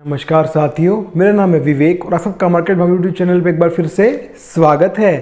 नमस्कार साथियों, मेरा नाम है विवेक और आप सबका मार्केट भाव यूट्यूब चैनल पे एक बार फिर से स्वागत है।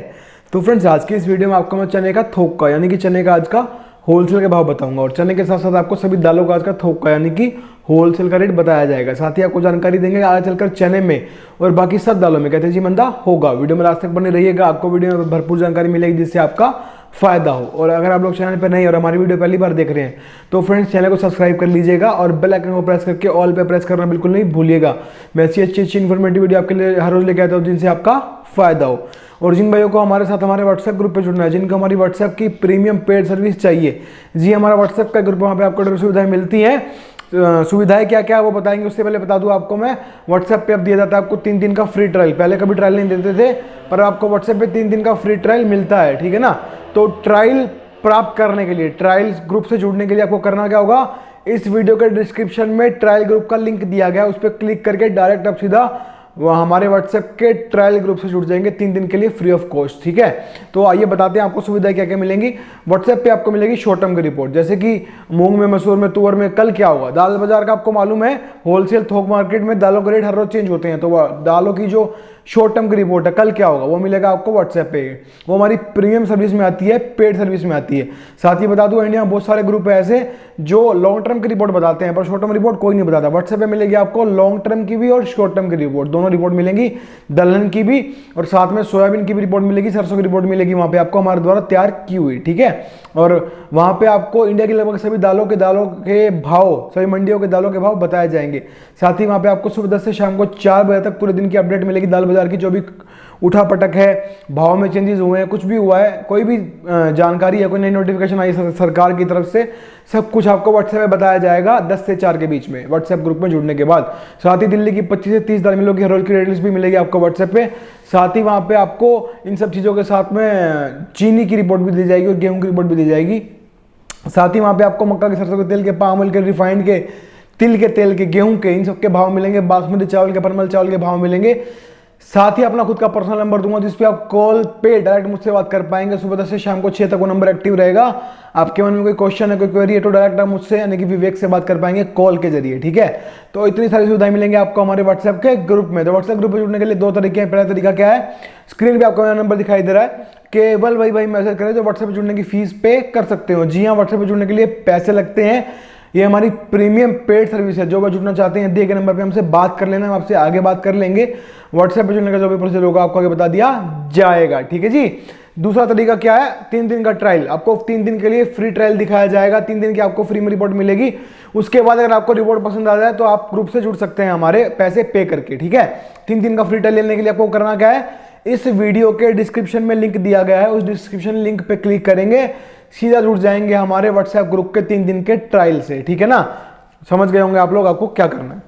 तो फ्रेंड्स, आज की इस वीडियो में आपको मैं चने का थोक का यानी कि चने का आज का होलसेल के भाव बताऊंगा और चने के साथ साथ आपको सभी दालों का आज का थोक का यानी कि होलसेल का रेट बताया जाएगा। साथ ही आपको जानकारी देंगे आगे चलकर चने में और बाकी सब दालों में कहते जी मंदा होगा। वीडियो में लास्ट तक बने रहिएगा, आपको वीडियो में भरपूर जानकारी मिलेगी जिससे आपका फायदा हो। और अगर आप लोग चैनल पर नहीं और हमारी वीडियो पहली बार देख रहे हैं तो फ्रेंड्स चैनल को सब्सक्राइब कर लीजिएगा और बेल आइकन को प्रेस करके ऑल पे प्रेस करना बिल्कुल नहीं भूलिएगा। मैं अच्छी इन्फॉर्मेटिव वीडियो आपके लिए हर रोज लेके आता हूँ जिनसे आपका फायदा हो। और जिन भाइयों को हमारे साथ हमारे व्हाट्सएप ग्रुप पे जुड़ना है, जिनको हमारी व्हाट्सएप की प्रीमियम पेड सर्विस चाहिए, जी हमारा व्हाट्सएप का ग्रुप, वहाँ पे आपको सुविधाएं मिलती हैं। सुविधाएं क्या क्या वो बताएंगे, उससे पहले बता दूं आपको मैं, व्हाट्सएप पे अब दिया जाता है आपको 3 दिन का फ्री ट्रायल। पहले कभी ट्रायल नहीं देते थे, पर आपको व्हाट्सएप पे 3 दिन का फ्री ट्रायल मिलता है, ठीक है ना। तो ट्रायल प्राप्त करने के लिए, ट्रायल ग्रुप से जुड़ने के लिए आपको करना क्या होगा, इस वीडियो के डिस्क्रिप्शन में ट्रायल ग्रुप का लिंक दिया गया है, उस पर क्लिक करके डायरेक्ट आप सीधा वह हमारे व्हाट्सएप के ट्रायल ग्रुप से जुड़ जाएंगे 3 दिन के लिए फ्री ऑफ कॉस्ट, ठीक है। तो आइए बताते हैं आपको सुविधाएं क्या क्या मिलेंगी। व्हाट्सएप पे आपको मिलेगी शॉर्ट टर्म की रिपोर्ट, जैसे कि मूंग में, मसूर में, तुअर में कल क्या होगा। दाल बाजार का आपको मालूम है, होलसेल थोक मार्केट में दालों के रेट हर रोज चेंज होते हैं, तो वह दालों की जो शॉर्ट टर्म की रिपोर्ट है कल क्या होगा वो मिलेगा आपको व्हाट्सएप पे। वो हमारी प्रीमियम सर्विस में आती है, पेड सर्विस में आती है। साथ ही बता दूं, इंडिया में बहुत सारे ग्रुप है ऐसे जो लॉन्ग टर्म की रिपोर्ट बताते हैं पर शॉर्ट टर्म रिपोर्ट कोई नहीं बताता। व्हाट्सएप पे मिलेगी आपको लॉन्ग टर्म की भी और शॉर्ट टर्म की रिपोर्ट, दोनों रिपोर्ट मिलेंगी। दलहन की भी और साथ में सोयाबीन की भी रिपोर्ट मिलेगी, सरसों की रिपोर्ट मिलेगी, वहां पे आपको हमारे द्वारा तैयार की हुई, ठीक है। और वहां पे आपको इंडिया की लगभग सभी दालों के भाव, सभी मंडियों के दालों के भाव बताए जाएंगे। साथ ही वहां पे आपको सुबह 10 से शाम को 4 बजे तक पूरे दिन की अपडेट मिलेगी दाल बाजार की। जो भी उठा पटक है, भाव में चेंजेस हुए हैं, कुछ भी हुआ है, कोई भी जानकारी है, कोई नई नोटिफिकेशन आई सरकार की तरफ से, सब कुछ आपको व्हाट्सएप में बताया जाएगा 10 से 4 के बीच में व्हाट्सएप ग्रुप में जुड़ने के बाद। साथ ही दिल्ली की 25 से 30 दाल मिलों की हर रोज की रेट लिस्ट भी मिलेगी आपको व्हाट्सएप पे। साथ ही वहां पे आपको इन सब चीज़ों के साथ में चीनी की रिपोर्ट भी दी जाएगी और गेहूं की रिपोर्ट भी दी जाएगी। साथ ही वहां पे आपको मक्का के, सरसों के तेल के, पाम ऑयल के, रिफाइंड के, तिल के तेल के, गेहूं के, इन सब के भाव मिलेंगे। बासमती चावल के, परमल चावल के भाव मिलेंगे। साथ ही अपना खुद का पर्सनल नंबर दूंगा जिसपे आप कॉल पे डायरेक्ट मुझसे बात कर पाएंगे। सुबह 10 से शाम को 6 तक वो नंबर एक्टिव रहेगा। आपके मन में कोई क्वेश्चन है, कोई क्वेरी है तो डायरेक्ट आप मुझसे यानी कि विवेक से बात कर पाएंगे कॉल के जरिए, ठीक है। तो इतनी सारी सुविधाएं मिलेंगी आपको हमारे व्हाट्सएप के ग्रुप में। तो व्हाट्सएप ग्रुप में जुड़ने के लिए 2 तरीके हैं। पहला तरीका क्या है, स्क्रीन पे आपको मेरा नंबर दिखाई दे रहा है, केवल वही मैसेज करें जो व्हाट्सएप पे जुड़ने की फीस पे कर सकते हो। जी हाँ, व्हाट्सएप पे जुड़ने के लिए पैसे लगते हैं। ये हमारी प्रीमियम पेड सर्विस है। जो भी जुड़ना चाहते हैं दिए गए नंबर पे हमसे बात कर लेना, हम आपसे आगे बात कर लेंगे। व्हाट्सएप पे जुड़ने का जो भी प्रोसेस होगा आपको आगे बता दिया जाएगा, ठीक है जी। दूसरा तरीका क्या है, 3 दिन का ट्रायल। आपको 3 दिन के लिए फ्री ट्रायल दिखाया जाएगा, 3 दिन की आपको फ्री में रिपोर्ट मिलेगी। उसके बाद अगर आपको रिपोर्ट पसंद आ जाए तो आप ग्रुप से जुड़ सकते हैं हमारे पैसे पे करके, ठीक है। 3 दिन का फ्री ट्रायल लेने के लिए आपको करना क्या है, इस वीडियो के डिस्क्रिप्शन में लिंक दिया गया है, उस डिस्क्रिप्शन लिंक पे क्लिक करेंगे, सीधा जुड़ जाएंगे हमारे व्हाट्सएप ग्रुप के 3 दिन के ट्रायल से, ठीक है ना। समझ गए होंगे आप लोग आपको क्या करना है।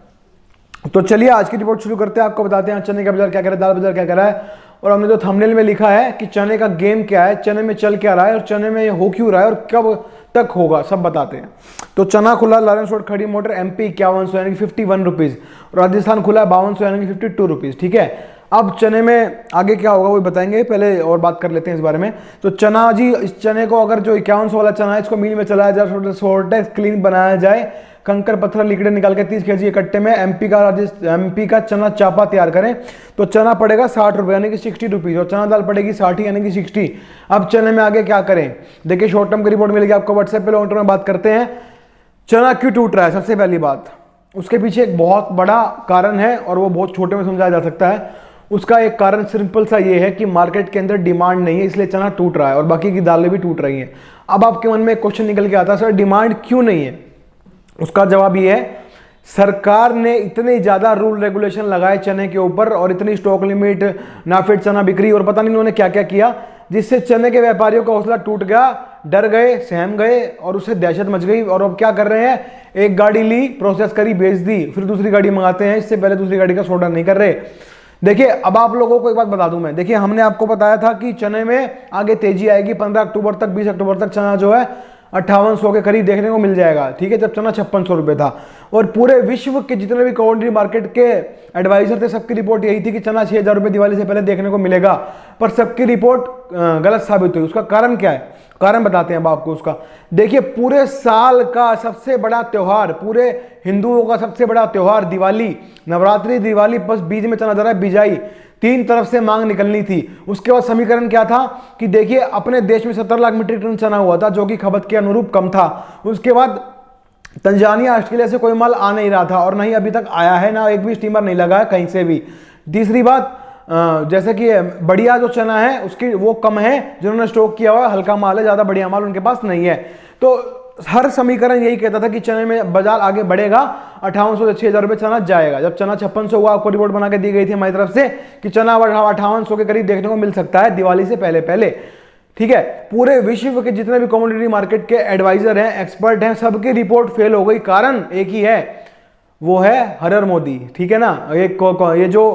तो चलिए आज की रिपोर्ट शुरू करते हैं। आपको बताते हैं चने का बाजार क्या कर रहा है, दाल बाजार क्या कर रहा है। और हमने जो थंबनेल में लिखा है कि चने का गेम क्या है, चने में चल क्या रहा है और चने में ये हो क्यों रहा है और कब तक होगा, सब बताते हैं। तो चना खुला लॉरेंस रोड खड़ी मोटर MP 5100 यानी कि 51 रुपीज़, राजस्थान खुला है 5200 यानी कि 52 रुपीज़, ठीक है। अब चने में आगे क्या होगा वो बताएंगे, पहले और बात कर लेते हैं इस बारे में। तो चना जी, इस चने को अगर जो 5100 वाला चना है इसको मिल में चलाया जाए, सोर्टेज क्लीन बनाया जाए, कंकर पत्थर लिकड़े निकाल के 30 kg इकट्ठे में MP का चना चापा तैयार करें तो चना पड़ेगा 60 रुपये यानी कि 60 रुपीज़ और चना दाल पड़ेगी 60 यानी कि 60। अब चने में आगे क्या करें, देखिए शॉर्ट टर्म की रिपोर्ट मिलेगी आपको व्हाट्सएप पे। लॉन्ग टर्म में बात करते हैं, चना क्यों टूट रहा है। सबसे पहली बात, उसके पीछे एक बहुत बड़ा कारण है और वो बहुत छोटे में समझाया जा सकता है। उसका एक कारण सिंपल सा ये है कि मार्केट के अंदर डिमांड नहीं है, इसलिए चना टूट रहा है और बाकी की दालें भी टूट रही हैं। अब आपके मन में एक क्वेश्चन निकल के आता है, सर डिमांड क्यों नहीं है। उसका जवाब ये है, सरकार ने इतने ज्यादा रूल रेगुलेशन लगाए चने के ऊपर और इतनी स्टॉक लिमिट, नाफेड चना बिक्री और पता नहीं उन्होंने क्या क्या किया, जिससे चने के व्यापारियों का हौसला टूट गया, डर गए, सहम गए और उससे दहशत मच गई। और अब क्या कर रहे हैं, एक गाड़ी ली, प्रोसेस करी, बेच दी, फिर दूसरी गाड़ी मंगाते हैं, इससे पहले दूसरी गाड़ी का सौदा नहीं कर रहे। देखिए अब आप लोगों को एक बात बता दूं मैं, देखिए हमने आपको बताया था कि चने में आगे तेजी आएगी 15 अक्टूबर तक, 20 अक्टूबर तक चना जो है 5800 के करीब देखने को मिल जाएगा, ठीक है, जब चना 5600 रुपये था। और पूरे विश्व के जितने भी कमोडिटी मार्केट के एडवाइजर थे, सबकी रिपोर्ट यही थी कि चना 6000 रुपये दिवाली से पहले देखने को मिलेगा, पर सबकी रिपोर्ट गलत साबित हुई। उसका कारण क्या है, कारण बताते हैं अब आपको उसका। देखिए, पूरे साल का सबसे बड़ा त्योहार, पूरे हिंदुओं का सबसे बड़ा त्योहार दिवाली, नवरात्रि, दिवाली, बस बीच में चना जा रहा है बिजाई, तीन तरफ से मांग निकलनी थी। उसके बाद समीकरण क्या था कि देखिए, अपने देश में 17 लाख मीट्रिक टन चना हुआ था, जो कि खपत के अनुरूप कम था। उसके बाद तंजानिया, ऑस्ट्रेलिया से कोई माल आ नहीं रहा था, और नहीं अभी तक आया है, ना एक भी स्टीमर नहीं लगा है कहीं से भी। तीसरी बात, जैसे कि बढ़िया जो चना है उसकी वो कम है, जिन्होंने स्टॉक किया हुआ है, हल्का माल है, ज्यादा बढ़िया माल उनके पास नहीं है। तो हर समीकरण यही कहता था कि चने में बाजार आगे बढ़ेगा, 5800 से 6000 रुपये चना जाएगा। जब चना 5600 हुआ, आपको रिपोर्ट बना के दी गई थी हमारी तरफ से कि चना 5800 के करीब देखने को मिल सकता है दिवाली से पहले पहले, ठीक है। पूरे विश्व के जितने भी कमोडिटी मार्केट के एडवाइजर हैं, एक्सपर्ट हैं, सबकी रिपोर्ट फेल हो गई। कारण एक ही है, वो है हर मोदी, ठीक है ना। ये जो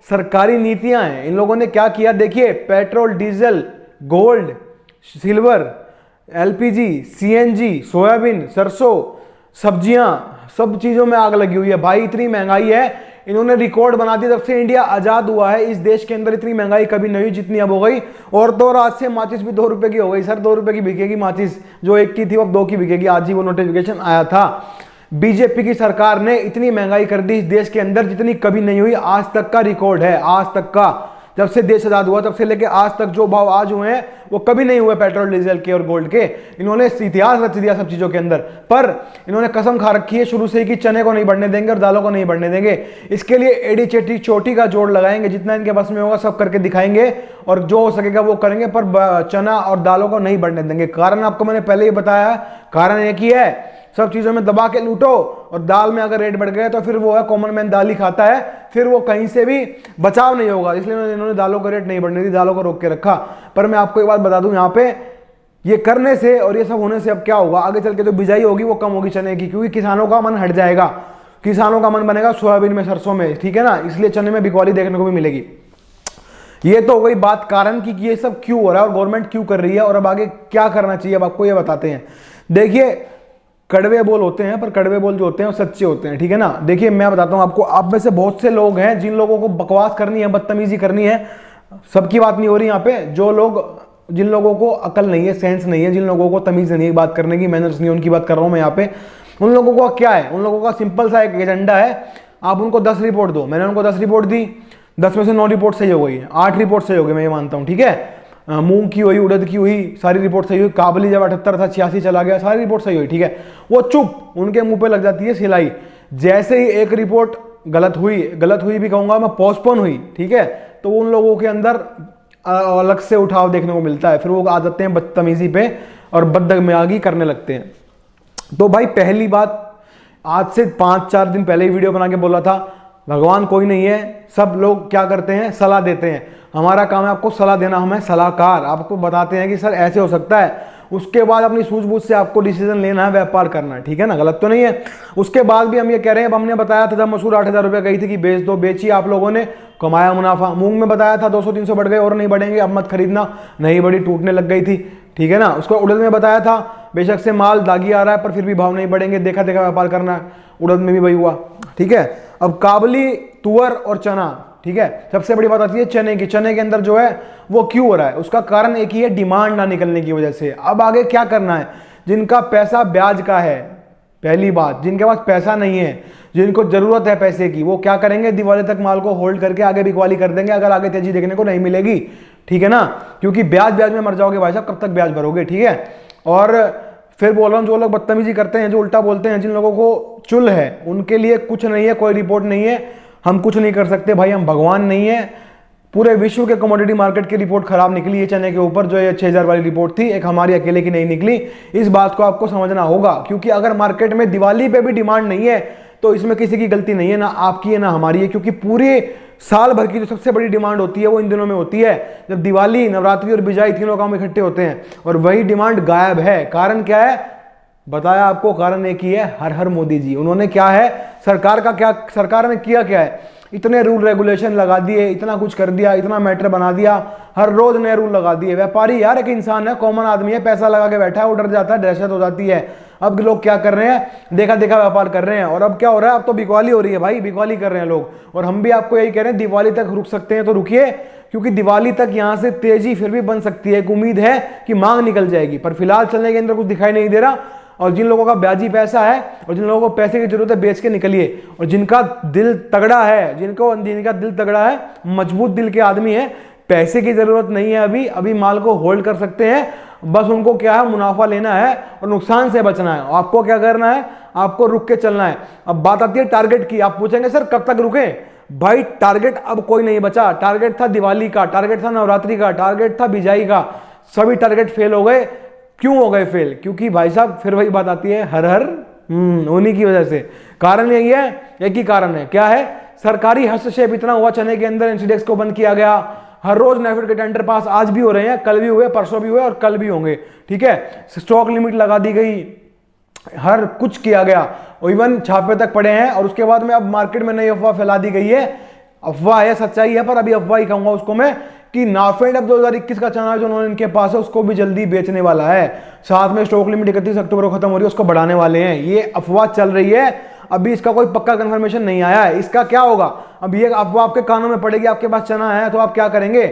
सरकारी नीतियां हैं, इन लोगों ने क्या किया, देखिए, petrol, diesel, gold, silver, LPG, CNG, soybean, सरसों, सब्जियां, सब चीजों में आग लगी हुई है भाई। इतनी महंगाई है, इन्होंने रिकॉर्ड बना दिया। जब से इंडिया आजाद हुआ है, इस देश के अंदर इतनी महंगाई कभी नहीं हुई जितनी अब हो गई। और तो और आज से माचिस भी 2 रुपए की हो गई सर, 2 रुपए की बिकेगी माचिस, जो 1 की थी अब 2 की बिकेगी। आज ही वो नोटिफिकेशन आया था। बीजेपी की सरकार ने इतनी महंगाई कर दी इस देश के अंदर जितनी कभी नहीं हुई, आज तक का रिकॉर्ड है, आज तक का। जब से देश आजाद हुआ तब से लेके आज तक जो भाव आज हुए हैं वो कभी नहीं हुए पेट्रोल, डीजल के और गोल्ड के। इन्होंने इतिहास रच दिया सब चीजों के अंदर। पर इन्होंने कसम खा रखी है शुरू से ही कि चने को नहीं बढ़ने देंगे और दालों को नहीं बढ़ने देंगे। इसके लिए एड़ी चेटी चोटी का जोड़ लगाएंगे, जितना इनके बस में होगा सब करके दिखाएंगे, और जो हो सकेगा वो करेंगे, पर चना और दालों को नहीं बढ़ने देंगे। कारण आपको मैंने पहले ही बताया, कारण एक ही है, सब चीजों में दबा के लूटो, और दाल में अगर रेट बढ़ गए तो फिर वो है कॉमन मैन दाल ही खाता है, फिर वो कहीं से भी बचाव नहीं होगा। इसलिए इन्होंने दालों का रेट नहीं बढ़ने दी, दालों को रोक के रखा। पर मैं आपको एक बात बता दूं, यहाँ पे ये करने से और ये सब होने से अब क्या होगा, आगे चल के जो बिजाई होगी वो कम होगी चने की, क्योंकि किसानों का मन हट जाएगा, किसानों का मन बनेगा सोयाबीन में, सरसों में, ठीक है ना। इसलिए चने में बिकवाली देखने को भी मिलेगी। ये तो हो गई बात कारण की कि ये सब क्यों हो रहा है और गवर्नमेंट क्यों कर रही है, और अब आगे क्या करना चाहिए, अब आपको ये बताते हैं। देखिए, कड़वे बोल होते हैं, पर कड़वे बोल जो होते हैं वो सच्चे होते हैं, ठीक है ना। देखिए, मैं बताता हूं आपको, आप में से बहुत से लोग हैं जिन लोगों को बकवास करनी है, बदतमीजी करनी है, सबकी बात नहीं हो रही यहाँ पे। जो लोग, जिन लोगों को अकल नहीं है, सेंस नहीं है, जिन लोगों को तमीज नहीं है बात करने की, मैनर्स नहीं है, उनकी बात कर रहा हूं मैं यहाँ पे। उन लोगों को क्या है, उन लोगों का सिंपल सा एक एजेंडा है, आप उनको 10 रिपोर्ट दो। मैंने उनको 10 रिपोर्ट दी, 10 में से 9 रिपोर्ट सही हो गई है, 8 रिपोर्ट सही हो गई, मैं ये मानता हूँ, ठीक है। मूंग की हुई, उड़द की हुई, सारी रिपोर्ट सही हुई। काबली जब 78 था, 86 चला गया, सारी रिपोर्ट सही हुई, ठीक है। वो चुप, उनके मुंह पे लग जाती है सिलाई। जैसे ही एक रिपोर्ट गलत हुई भी कहूंगा मैं, पोस्टपोन हुई, ठीक है, तो उन लोगों के अंदर अलग से उठाव देखने को मिलता है। फिर वो आ जाते हैं बदतमीजी पे और बददगमियागी करने लगते हैं। तो भाई, पहली बात, आज से 5-4 दिन पहले ही वीडियो बना के बोला था, भगवान कोई नहीं है, सब लोग क्या करते हैं, सलाह देते हैं। हमारा काम है आपको सलाह देना, हम है सलाहकार, आपको बताते हैं कि सर ऐसे हो सकता है। उसके बाद अपनी सूझबूझ से आपको डिसीजन लेना है, व्यापार करना है, ठीक है ना, गलत तो नहीं है। उसके बाद भी हम ये कह रहे हैं, अब हमने बताया था जब मसूर 8000 रुपये गई थी कि बेच दो, बेची, आप लोगों ने, कमाया मुनाफा। मूंग में बताया था 200-300 बढ़ गए और नहीं बढ़ेंगे, अब मत खरीदना, नहीं बढ़ी, टूटने लग गई थी, ठीक है ना। उसको उड़द में बताया था, बेशक से माल दागी आ रहा है पर फिर भी भाव नहीं बढ़ेंगे, देखा देखा व्यापार करना है, उड़द में भी वही हुआ, ठीक है। अब काबली, तुअर और चना, ठीक है, सबसे बड़ी बात आती है चने की। चने के अंदर जो है वो क्यों हो रहा है, उसका कारण एक ही है, डिमांड ना निकलने की वजह से। अब आगे क्या करना है, जिनका पैसा ब्याज का है, पहली बात, जिनके पास पैसा नहीं है, जिनको जरूरत है पैसे की, वो क्या करेंगे, दिवाली तक माल को होल्ड करके आगे बिकवाली कर देंगे, अगर आगे तेजी देखने को नहीं मिलेगी, ठीक है ना। क्योंकि ब्याज में मर जाओगे भाई साहब, कब तक ब्याज भरोगे, ठीक है। और फिर बोल रहा हूँ, जो लोग बदतमीजी करते हैं, जो उल्टा बोलते हैं, जिन लोगों को चुल है, उनके लिए कुछ नहीं है, कोई रिपोर्ट नहीं है, हम कुछ नहीं कर सकते भाई, हम भगवान नहीं है। पूरे विश्व के कमोडिटी मार्केट की रिपोर्ट खराब निकली है चने के ऊपर, जो ये 6000 वाली रिपोर्ट थी, एक हमारी अकेले की नहीं निकली। इस बात को आपको समझना होगा, क्योंकि अगर मार्केट में दिवाली पे भी डिमांड नहीं है तो इसमें किसी की गलती नहीं है, ना आपकी है ना हमारी है, क्योंकि पूरे साल भर की जो सबसे बड़ी डिमांड होती है वो इन दिनों में होती है, जब दिवाली, नवरात्रि और बिजाई तीनों काम इकट्ठे होते हैं, और वही डिमांड गायब है। कारण क्या है, बताया आपको, कारण एक ही है, हर हर मोदी जी। उन्होंने क्या है, सरकार ने किया क्या है, इतने रूल रेगुलेशन लगा दिए, इतना कुछ कर दिया, इतना मैटर बना दिया, हर रोज नए रूल लगा दिए। व्यापारी यार एक इंसान है, कॉमन आदमी है, पैसा लगा के बैठा है, वो डर जाता है, दहशत हो जाती है। अब लोग क्या कर रहे हैं, देखा देखा व्यापार कर रहे हैं। और अब क्या हो रहा है, अब तो बिकवाली हो रही है भाई, बिकवाली कर रहे हैं लोग। और हम भी आपको यही कह रहे हैं, दिवाली तक रुक सकते हैं तो रुकिए, क्योंकि दिवाली तक यहां से तेजी फिर भी बन सकती है। एक उम्मीद है कि मांग निकल जाएगी, पर फिलहाल चलने के अंदर कुछ दिखाई नहीं दे रहा। और जिन लोगों का ब्याजी पैसा है और जिन लोगों को पैसे की जरूरत है, बेच के निकलिए। और जिनका दिल तगड़ा है, जिनका दिल तगड़ा है, मजबूत दिल के आदमी है, पैसे की जरूरत नहीं है, अभी माल को होल्ड कर सकते हैं। बस उनको क्या है, मुनाफा लेना है और नुकसान से बचना है। आपको क्या करना है, आपको रुक के चलना है। अब बात आती है टारगेट की। आप पूछेंगे सर कब तक रुके, भाई टारगेट अब कोई नहीं बचा। टारगेट था दिवाली का, टारगेट था नवरात्रि का, टारगेट था बिजाई का, सभी टारगेट फेल हो गए। क्यों हो गए फेल, क्योंकि भाई साहब फिर वही बात आती है, हर हर उन्हीं की वजह से। कारण यही है, एक ही कारण है, क्या है, सरकारी हस्तक्षेप इतना हुआ चने के अंदर, एनसीडेक्स को बंद किया गया। हर रोज नेफेड के टेंडर पास आज भी हो रहे हैं, कल भी हुए, परसों भी हुए और कल भी होंगे। ठीक है, स्टॉक लिमिट लगा दी गई, हर कुछ किया गया, इवन छापे तक पड़े हैं। और उसके बाद में अब मार्केट में नई अफवाह फैला दी गई है। अफवाह है, सच्चाई है, पर अभी अफवाह ही कहूंगा उसको मैं, कि नाफेड अब 2021 का चना जो उन्होंने इनके पास है उसको भी जल्दी बेचने वाला है। साथ में स्टॉक लिमिट 31 अक्टूबर को खत्म हो रही है, उसको बढ़ाने वाले हैं। ये अफवाह चल रही है, अभी इसका कोई पक्का कंफर्मेशन नहीं आया है। इसका क्या होगा, अब ये अफवाह आपके कानों में पड़ेगी, आपके पास चना है तो आप क्या करेंगे,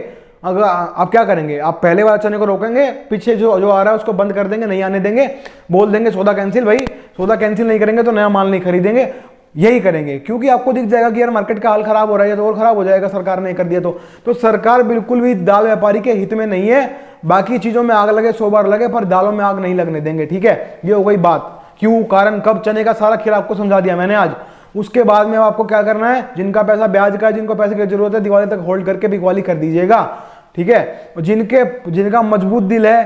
अगर आप क्या करेंगे, आप पहले वाले चने को रोकेंगे, पीछे जो आ रहा है उसको बंद कर देंगे, नहीं आने देंगे, बोल देंगे सौदा कैंसिल। भाई सौदा कैंसिल नहीं करेंगे तो नया माल नहीं खरीदेंगे, यही करेंगे। क्योंकि आपको दिख जाएगा कि यार मार्केट का हाल खराब हो रहा है, तो और खराब हो जाएगा सरकार ने कर दिया तो सरकार बिल्कुल भी दाल व्यापारी के हित में नहीं है। बाकी चीजों में आग लगे 100 बार लगे, पर दालों में आग नहीं लगने देंगे। ठीक है, ये हो गई बात, क्यों, कारण, कब, चने का सारा खेल आपको समझा दिया मैंने आज। उसके बाद में आपको क्या करना है, जिनका पैसा ब्याज का है, जिनको पैसे की जरूरत है, दिवाली तक होल्ड करके बिकवाली कर दीजिएगा। ठीक है, जिनका मजबूत दिल है,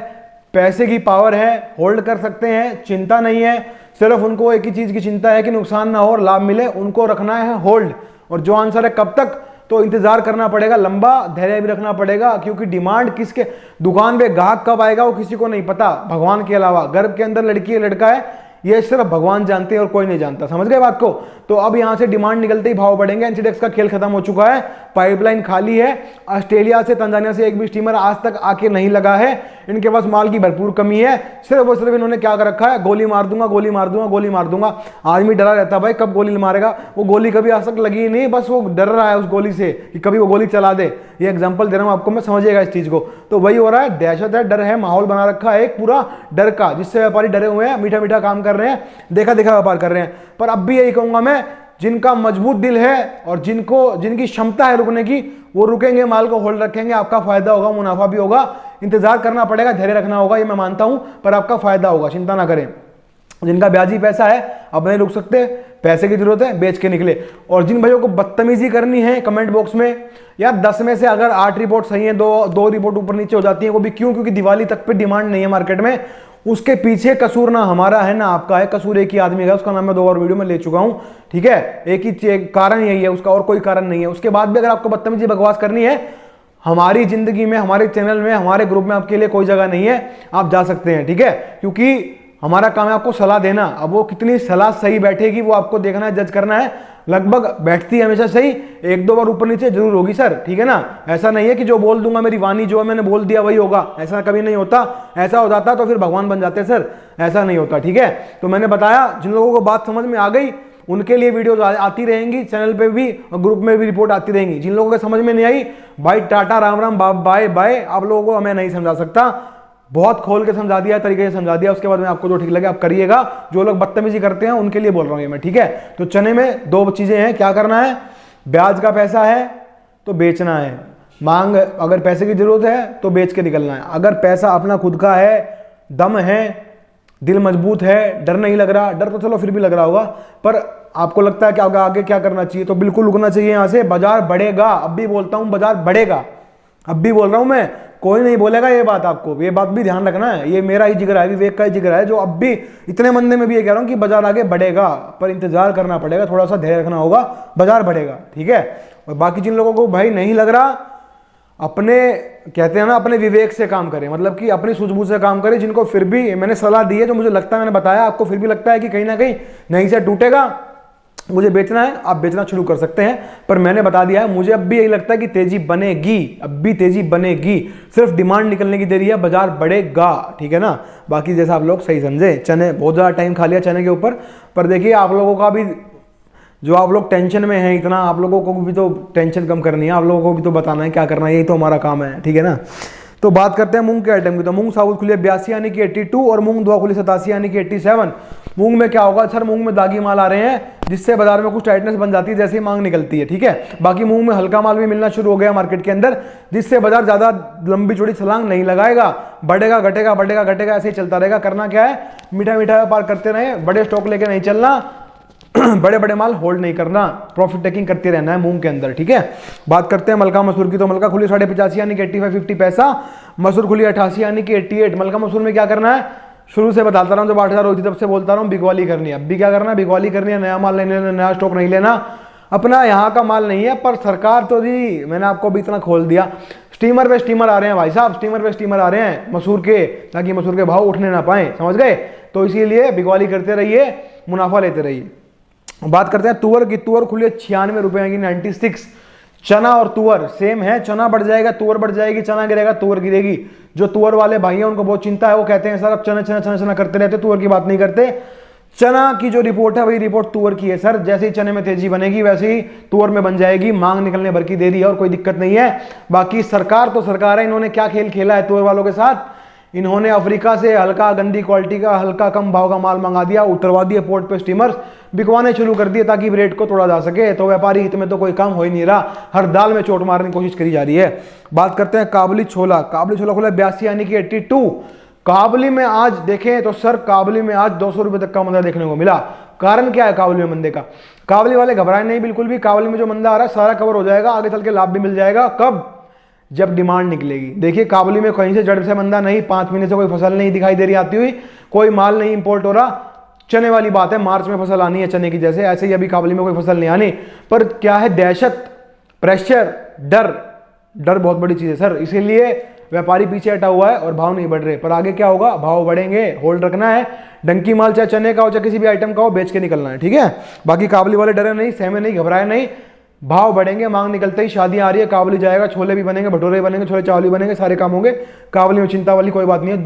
पैसे की पावर है, होल्ड कर सकते हैं, चिंता नहीं है। सिर्फ उनको एक ही चीज की चिंता है कि नुकसान ना हो और लाभ मिले, उनको रखना है होल्ड। और जो आंसर है कब तक, तो इंतजार करना पड़ेगा, लंबा धैर्य भी रखना पड़ेगा। क्योंकि डिमांड किसके, दुकान पे ग्राहक कब आएगा वो किसी को नहीं पता, भगवान के अलावा। गर्भ के अंदर लड़की है लड़का है, ये सिर्फ भगवान जानते हैं और कोई नहीं जानता। समझ गए बात को। तो अब यहां से डिमांड निकलते ही भाव बढ़ेंगे। एनसीडेक्स का खेल खत्म हो चुका है, पाइपलाइन खाली है। ऑस्ट्रेलिया से, तंजानिया से एक भी स्टीमर आज तक आके नहीं लगा है। इनके पास माल की भरपूर कमी है। सिर्फ और सिर्फ इन्होंने क्या कर रखा है, गोली मार दूंगा, गोली मार दूंगा, गोली मार दूंगा। आदमी डरा रहता है भाई, कब गोली मारेगा। वो गोली कभी आज तक लगी ही नहीं, बस वो डर रहा है उस गोली से कि कभी वो गोली चला दे। ये एग्जांपल दे रहा हूं आपको मैं, समझिएगा इस चीज को। तो वही हो रहा है, दहशत है, डर है, माहौल बना रखा है एक पूरा डर का, जिससे व्यापारी डरे हुए हैं, मीठा मीठा काम कर रहे हैं, देखा देखा व्यापार कर रहे हैं। पर अब भी यही कहूंगा मैं, जिनका मजबूत दिल है और जिनकी क्षमता है रुकने की, वो रुकेंगे, माल को होल्ड रखेंगे। आपका फायदा होगा, मुनाफा भी होगा। इंतजार करना पड़ेगा, धैर्य रखना होगा, ये मैं मानता हूं, पर आपका फायदा होगा, चिंता ना करें। जिनका ब्याजी पैसा है अब नहीं रुक सकते, पैसे की जरूरत है, बेच के निकले। और जिन भाइयों को बदतमीजी करनी है कमेंट बॉक्स में, यार 10 में से अगर 8 रिपोर्ट सही है, दो रिपोर्ट ऊपर नीचे हो जाती है, वो भी क्यों, क्योंकि दिवाली तक पे डिमांड नहीं है मार्केट में। उसके पीछे कसूर ना हमारा है ना आपका है, कसूर एक ही आदमी का, उसका नाम मैं 2 बार वीडियो में ले चुका हूं। ठीक है, एक ही कारण यही है उसका, और कोई कारण नहीं है। उसके बाद भी अगर आपको बदतमीजी बकवास करनी है, हमारी जिंदगी में, हमारे चैनल में, हमारे ग्रुप में आपके लिए कोई जगह नहीं है, आप जा सकते हैं। ठीक है, क्योंकि हमारा काम है आपको सलाह देना। अब वो कितनी सलाह सही बैठेगी वो आपको देखना है, जज करना है। लगभग बैठती है हमेशा सही, 1-2 बार ऊपर नीचे जरूर होगी सर। ठीक है ना, ऐसा नहीं है कि जो बोल दूंगा, मेरी वाणी जो है मैंने बोल दिया वही होगा, ऐसा कभी नहीं होता। ऐसा हो जाता तो फिर भगवान बन जाते सर, ऐसा नहीं होता। ठीक है, तो मैंने बताया, जिन लोगों को बात समझ में आ गई उनके लिए वीडियोस आती रहेंगी, चैनल पे भी और ग्रुप में भी रिपोर्ट आती रहेंगी। जिन लोगों को समझ में नहीं आई, भाई टाटा राम राम बाय बाय, आप लोगों को मैं नहीं समझा सकता। बहुत खोल के समझा दिया, तरीके से समझा दिया। उसके बाद में आपको जो ठीक लगे आप करिएगा। जो लोग बदतमीजी करते हैं उनके लिए बोल रहा हूं ये मैं। ठीक है, तो चने में 2 चीजें हैं, क्या करना है, ब्याज का पैसा है तो बेचना है। मांग, अगर पैसे की जरूरत है तो बेच के निकलना है। अगर पैसा अपना खुद का है, दम है, दिल मजबूत है, डर नहीं लग रहा, डर तो चलो फिर भी लग रहा होगा, पर आपको लगता है कि आगे क्या करना चाहिए, तो बिल्कुल रुकना चाहिए यहां से। बाजार बढ़ेगा, अब भी बोलता हूं बाजार बढ़ेगा, अब भी बोल रहा हूं मैं, कोई नहीं बोलेगा ये बात। आपको ये बात भी ध्यान रखना है, ये मेरा ही जिगर है, विवेक का ही जिगर है, जो अब भी इतने मंदे में भी ये कह रहा हूं कि बाजार आगे बढ़ेगा, पर इंतजार करना पड़ेगा, थोड़ा सा धैर्य रखना होगा, बाजार बढ़ेगा। ठीक है, और बाकी जिन लोगों को भाई नहीं लग रहा, अपने कहते हैं ना, अपने विवेक से काम करें, मतलब कि अपनी सूझबूझ से काम करें। जिनको फिर भी मैंने सलाह दी है, जो मुझे लगता है, मैंने बताया आपको, फिर भी लगता है कि कहीं ना कहीं नहीं से टूटेगा, मुझे बेचना है, आप बेचना शुरू कर सकते हैं, पर मैंने बता दिया है मुझे अब भी यही लगता है कि तेजी बनेगी, अब भी तेजी बनेगी, सिर्फ डिमांड निकलने की देरी है, बाजार बढ़ेगा, ठीक है ना। बाकी जैसा आप लोग सही समझे, चने बहुत ज़्यादा टाइम खा लिया चने के ऊपर, पर देखिए आप लोगों का भी जो आप लोग टेंशन में हैं इतना, आप लोगों को भी तो टेंशन कम करनी है, आप लोगों को भी तो बताना है क्या करना है, यही तो हमारा काम है, ठीक है ना। तो बात करते हैं मूंग के आइटम की। तो मूंग साबुत खुली 82 यानी कि 82 और मूंग दुआ खुली 87 यानी कि 87। मूंग में क्या होगा सर, मूंग में दागी माल आ रहे हैं जिससे बाजार में कुछ टाइटनेस बन जाती है जैसे ही मांग निकलती है, ठीक है। बाकी मूंग में हल्का माल भी मिलना शुरू हो गया मार्केट के अंदर, जिससे बाजार ज्यादा लंबी चौड़ी छलांग नहीं लगाएगा, बढ़ेगा घटेगा बढ़ेगा घटेगा ऐसे ही चलता रहेगा। करना क्या है, मीठा मीठा व्यापार करते रहे, बड़े स्टॉक लेके नहीं चलना, बड़े बड़े माल होल्ड नहीं करना, प्रॉफिट टेकिंग करते रहना है मूंग के अंदर, ठीक है। बात करते हैं मलका मसूर की। तो मलका खुली 85.5 यानी कि 85.50 पैसा, मसूर खुली 88 यानी कि 88। मलका मसूर में क्या करना है, शुरू से बताता रहा हूँ, जब 8,000 हुई थी तब से बोलता रहा हूँ, बिकवाली करनी है। अब भी क्या करना है, बिकवाली करनी है, नया माल नहीं लेना, नया स्टॉक नहीं लेना, अपना यहाँ का माल नहीं है। पर सरकार तो जी मैंने आपको भी इतना खोल दिया, स्टीमर पे स्टीमर आ रहे हैं भाई साहब, स्टीमर पे स्टीमर आ रहे हैं मसूर के, ताकि मसूर के भाव उठने ना पाए, समझ गए। तो इसीलिए बिकवाली करते रहिए, मुनाफा लेते रहिए। बात करते हैं तुअर की। तुअर खुली 96 रुपए की 96। चना और तुअर सेम है, चना बढ़ जाएगा तुअर बढ़ जाएगी, चना गिरेगा तुअर गिरेगी। जो तुअर वाले भाई हैं उनको बहुत चिंता है, वो कहते हैं सर अब चना चना चना चना करते रहते, तुअर की बात नहीं करते। चना की जो रिपोर्ट है वही रिपोर्ट तुअर की है सर, जैसे ही चने में तेजी बनेगी वैसे ही तुअर में बन जाएगी, मांग निकलने भर की देरी है और कोई दिक्कत नहीं है। बाकी सरकार तो सरकार है, इन्होंने क्या खेल खेला है तुअर वालों के साथ, इन्होंने अफ्रीका से हल्का गंदी क्वालिटी का हल्का कम भाव का माल मंगा दिया, उतरवा दिए पोर्ट पे स्टीमर्स, बिकवाने शुरू कर दिए ताकि रेट को तोड़ा जा सके। तो व्यापारी हित में तो कोई काम हो ही नहीं रहा, हर दाल में चोट मारने की कोशिश करी जा रही है। बात करते हैं काबुली छोला। काबुली छोला खुला 82 यानी कि 82। काबुली में आज देखें तो सर काबुली में आज 200 रुपए तक का मंदा देखने को मिला। कारण क्या है काबुली में मंदे का, काबुली वाले घबराए नहीं बिल्कुल भी, काबुली में जो मंदा आ रहा है सारा कवर हो जाएगा, आगे चल के लाभ भी मिल जाएगा। कब, जब डिमांड निकलेगी। देखिए काबुली में कहीं से जड़ से मंदा नहीं, 5 महीने से कोई फसल नहीं दिखाई दे रही आती हुई, कोई माल नहीं इंपोर्ट हो रहा। चने वाली बात है, मार्च में फसल आनी है चने की, जैसे ऐसे ही अभी काबुली में कोई फसल नहीं आनी। पर क्या है, दहशत, प्रेशर, डर, डर बहुत बड़ी चीज है सर, इसीलिए व्यापारी पीछे हटा हुआ है और भाव नहीं बढ़ रहे। पर आगे क्या होगा, भाव बढ़ेंगे, होल्ड रखना है। डंकी माल चाहे चने का हो चाहे किसी भी आइटम का हो, बेच के निकलना है, ठीक है। बाकी काबुली वाले डरे नहीं, सहमे नहीं, घबराए नहीं, भाव बढ़ेंगे, मांग निकलते ही शादियां आ रही है, काबुली जाएगा, छोले भी बनेंगे, भटूरे भी बनेंगे, छोले चावल भी बनेंगे, सारे काम होंगे। काबुली में चिंता वाली कोई बात नहीं है,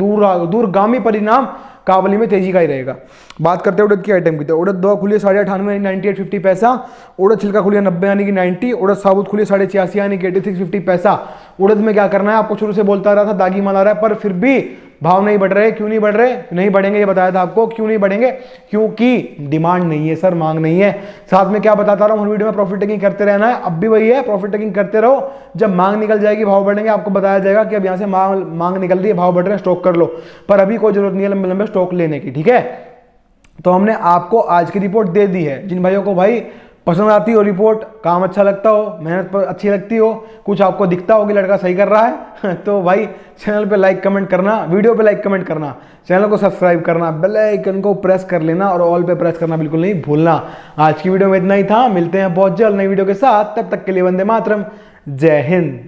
दूरगामी परिणाम काबुली में तेजी का ही रहेगा। बात करते हैं उड़द की आइटम की। तो उड़द दवा खुली 98 98.50 पैसा, उड़द छिलका खुली 90 यानी कि 90, उड़द साबुत खुली 86.5 यानी कि 86.50 पैसा। उड़द में क्या करना है, आपको शुरू से बोलता रहा था दागी माल आ रहा है, पर फिर भी भाव नहीं बढ़ रहे। क्यों नहीं बढ़ रहे, नहीं बढ़ेंगे ये बताया था आपको, क्यों नहीं बढ़ेंगे, क्योंकि डिमांड नहीं है सर, मांग नहीं है। साथ में क्या बताता रहा हूं हर वीडियो में, प्रॉफिट टेकिंग करते रहना है, अब भी वही है, प्रॉफिट टेकिंग करते रहो। जब मांग निकल जाएगी भाव बढ़ेंगे, आपको बताया जाएगा कि अब यहां से मांग निकल रही है, भाव बढ़ रहे हैं, स्टॉक कर लो। पर अभी कोई जरूरत नहीं है लंबे लंबे स्टॉक लेने की, ठीक है। तो हमने आपको आज की रिपोर्ट दे दी है। जिन भाइयों को भाई पसंद आती हो रिपोर्ट, काम अच्छा लगता हो, मेहनत पर अच्छी लगती हो, कुछ आपको दिखता हो कि लड़का सही कर रहा है तो भाई चैनल पे लाइक कमेंट करना, वीडियो पे लाइक कमेंट करना, चैनल को सब्सक्राइब करना, बेल आइकन को प्रेस कर लेना और ऑल पे प्रेस करना बिल्कुल नहीं भूलना। आज की वीडियो में इतना ही था, मिलते हैं बहुत जल्द नई वीडियो के साथ, तब तक के लिए वंदे मातरम, जय हिंद।